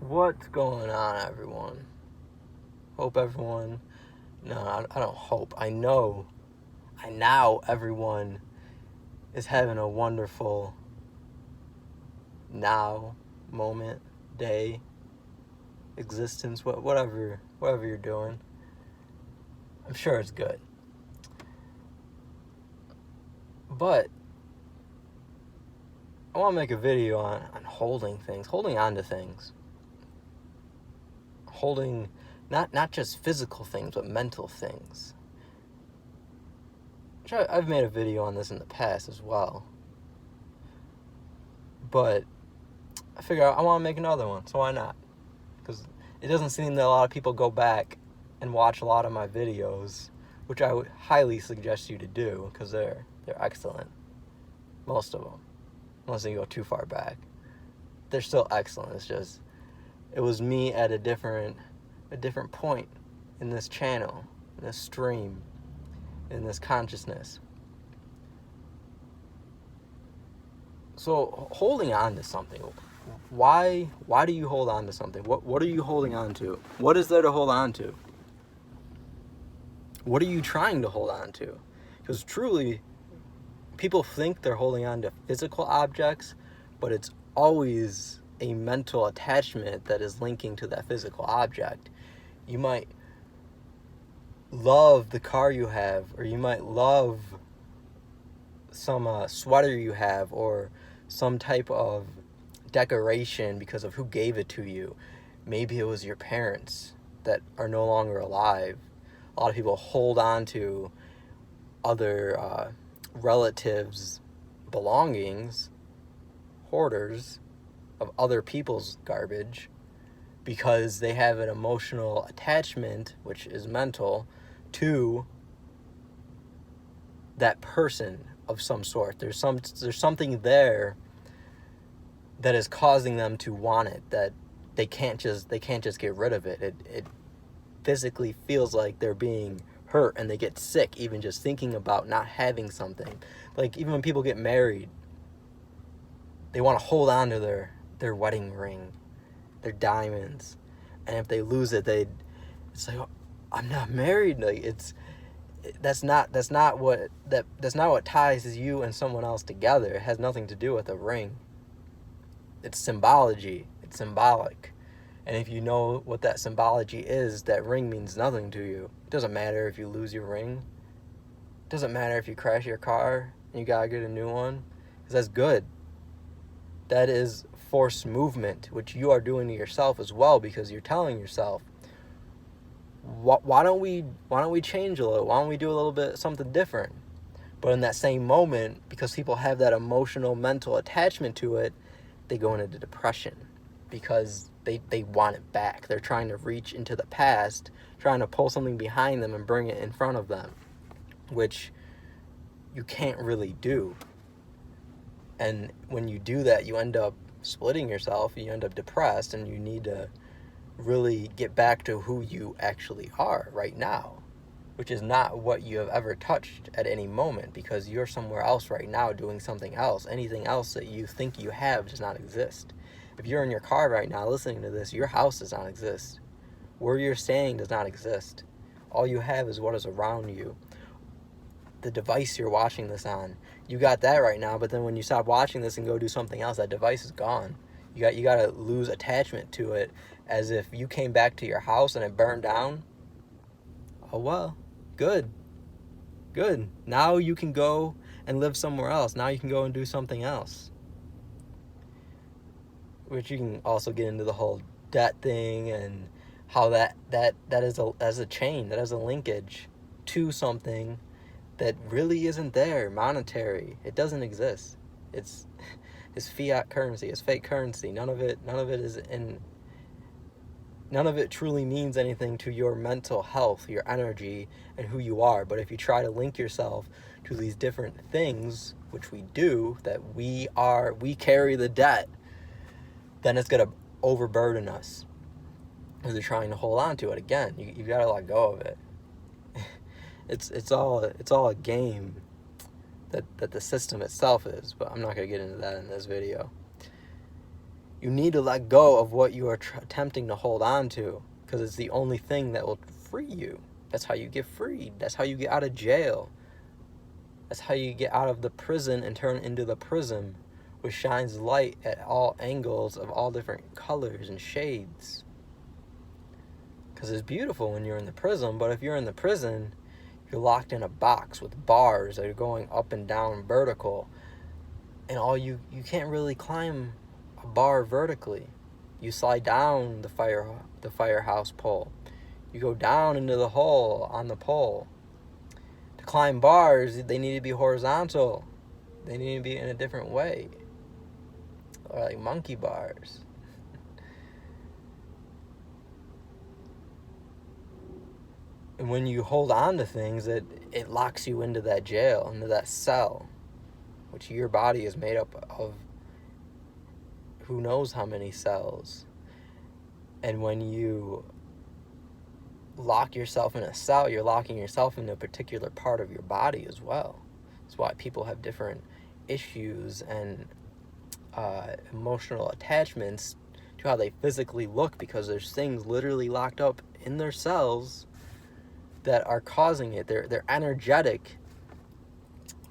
What's going on, everyone? Hope everyone. No, I don't hope. I know. Now everyone is having a wonderful now moment, day, existence, whatever you're doing. I'm sure it's good. But I want to make a video on holding things, holding on to things. Holding not just physical things, but mental things. I've made a video on this in the past as well. But I figure I want to make another one, so why not? Because it doesn't seem that a lot of people go back and watch a lot of my videos, which I would highly suggest you to do, because they're excellent. Most of them, unless you go too far back. They're still excellent. It's just, it was me at a different point in this channel, in this stream, in this consciousness. So holding on to something, why do you hold on to something? What are you holding on to? What is there to hold on to? What are you trying to hold on to? Because truly, people think they're holding on to physical objects, but it's always a mental attachment that is linking to that physical object. You might love the car you have, or you might love some sweater you have, or some type of decoration because of who gave it to you. Maybe it was your parents that are no longer alive. A lot of people hold on to other relatives' belongings, hoarders of other people's garbage, because they have an emotional attachment, which is mental, to that person of some sort. There's something there that is causing them to want it, that they can't just get rid of it. It physically feels like they're being hurt, and they get sick even just thinking about not having something. Like, even when people get married, they want to hold on to their wedding ring, their diamonds, and if they lose it, it's like, oh, I'm not married. Like, that's not what ties you and someone else together. It has nothing to do with a ring. It's symbology. It's symbolic. And if you know what that symbology is, that ring means nothing to you. It doesn't matter if you lose your ring. It doesn't matter if you crash your car and you gotta get a new one, because that's good. That is forced movement, which you are doing to yourself as well, because you're telling yourself, why don't we change a little? Why don't we do a little bit something different? But in that same moment, because people have that emotional, mental attachment to it, they go into depression, because they want it back. They're trying to reach into the past, trying to pull something behind them and bring it in front of them, which you can't really do. And when you do that, you end up splitting yourself, you end up depressed, and you need to really get back to who you actually are right now, which is not what you have ever touched at any moment, because you're somewhere else right now doing something else. Anything else that you think you have does not exist. If you're in your car right now listening to this, your house does not exist. Where you're staying does not exist. All you have is what is around you. The device you're watching this on, you got that right now, but then when you stop watching this and go do something else, that device is gone. You got to lose attachment to it, as if you came back to your house and it burned down. Oh well, good. Now you can go and live somewhere else. Now you can go and do something else. Which you can also get into the whole debt thing, and how that is a chain, that is a linkage to something that really isn't there. Monetary, it doesn't exist. It's fiat currency. It's fake currency. None of it truly means anything to your mental health, your energy, and who you are. But if you try to link yourself to these different things, which we do, that we carry the debt, then it's going to overburden us, because you're trying to hold on to it again. You got to let go of it. It's all a game that the system itself is, but I'm not going to get into that in this video. You need to let go of what you are attempting to hold on to, because it's the only thing that will free you. That's how you get freed. That's how you get out of jail. That's how you get out of the prison and turn into the prism, which shines light at all angles of all different colors and shades. Because it's beautiful when you're in the prison, but if you're in the prison, you're locked in a box with bars that are going up and down vertical, and you can't really climb a bar vertically. You slide down the firehouse pole. You go down into the hole on the pole. To climb bars, they need to be horizontal. They need to be in a different way. Or like monkey bars. And when you hold on to things, it locks you into that jail, into that cell, which your body is made up of who knows how many cells. And when you lock yourself in a cell, you're locking yourself in a particular part of your body as well. That's why people have different issues and emotional attachments to how they physically look, because there's things literally locked up in their cells that are causing it. They're energetic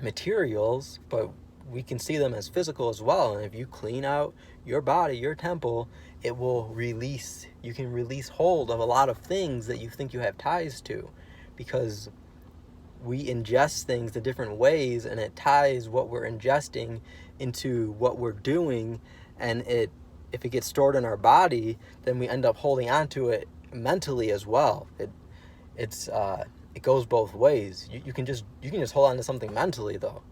materials, but we can see them as physical as well. And if you clean out your body, your temple, it will release. You can release hold of a lot of things that you think you have ties to, because we ingest things in different ways, and it ties what we're ingesting into what we're doing. And if it gets stored in our body, then we end up holding on to it mentally as well. It goes both ways. You can just hold on to something mentally though,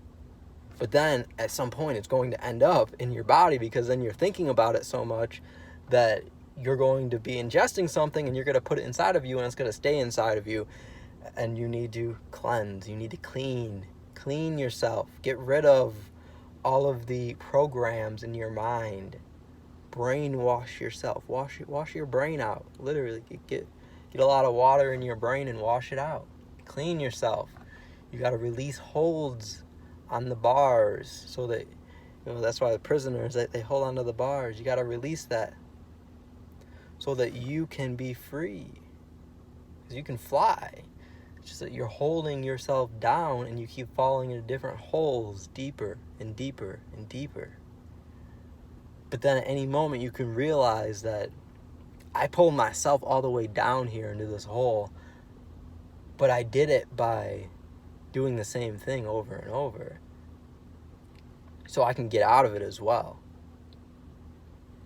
but then at some point it's going to end up in your body, because then you're thinking about it so much that you're going to be ingesting something, and you're going to put it inside of you, and it's going to stay inside of you. And you need to cleanse. You need to clean yourself. Get rid of all of the programs in your mind. Brainwash yourself. Wash your brain out. Literally, get a lot of water in your brain and wash it out. Clean yourself. You got to release holds on the bars, so that, that's why the prisoners, they hold on to the bars. You got to release that so that you can be free. Because you can fly. It's just that you're holding yourself down, and you keep falling into different holes, deeper and deeper and deeper. But then at any moment you can realize that I pulled myself all the way down here into this hole, but I did it by doing the same thing over and over, so I can get out of it as well.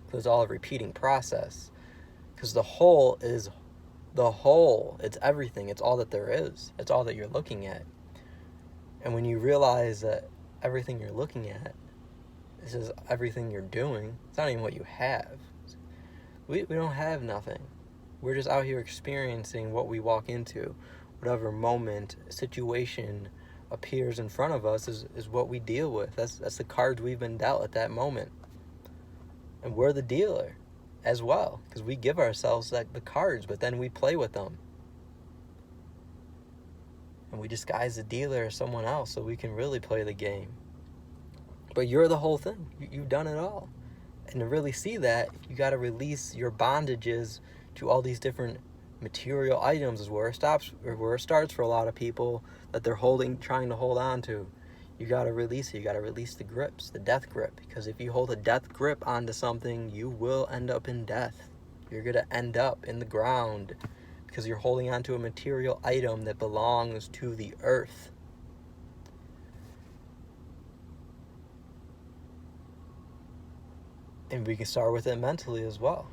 Because it's all a repeating process. Because the whole is the whole. It's everything. It's all that there is. It's all that you're looking at. And when you realize that everything you're looking at is just everything you're doing, it's not even what you have. We don't have nothing. We're just out here experiencing what we walk into. Whatever moment, situation appears in front of us is what we deal with. That's the cards we've been dealt at that moment. And we're the dealer as well, because we give ourselves the cards, but then we play with them. And we disguise the dealer as someone else so we can really play the game. But you're the whole thing. You've done it all. And to really see that, you got to release your bondages to all these different material items, is where it stops, or where it starts for a lot of people, that they're trying to hold on to. You got to release it. You got to release the grips, the death grip. Because if you hold a death grip onto something, you will end up in death. You're going to end up in the ground, because you're holding on to a material item that belongs to the earth. And we can start with it mentally as well.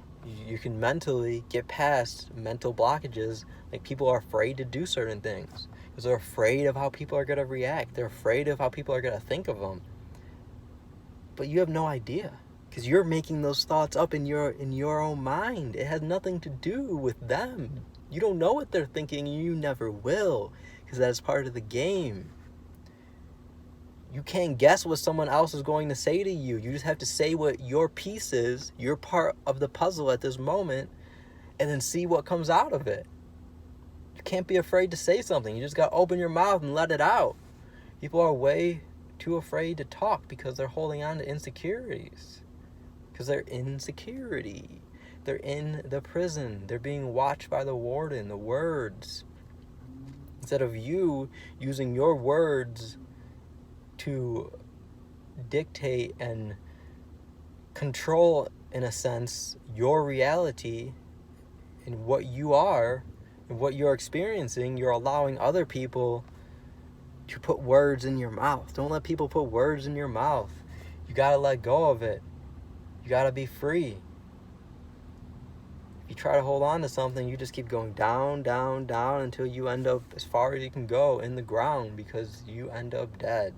You can mentally get past mental blockages. Like, people are afraid to do certain things because they're afraid of how people are going to react. They're afraid of how people are going to think of them. But you have no idea, because you're making those thoughts up in your own mind. It has nothing to do with them. You don't know what they're thinking, and you never will, because that's part of the game. You can't guess what someone else is going to say to you. You just have to say what your piece is, your part of the puzzle at this moment, and then see what comes out of it. You can't be afraid to say something. You just got to open your mouth and let it out. People are way too afraid to talk because they're holding on to insecurities. because they're in security. They're in the prison. They're being watched by the warden, the words. Instead of you using your words to dictate and control, in a sense, your reality and what you are and what you're experiencing, you're allowing other people to put words in your mouth. Don't let people put words in your mouth. You gotta let go of it. You gotta be free. If you try to hold on to something, you just keep going down, down, down until you end up as far as you can go in the ground, because you end up dead.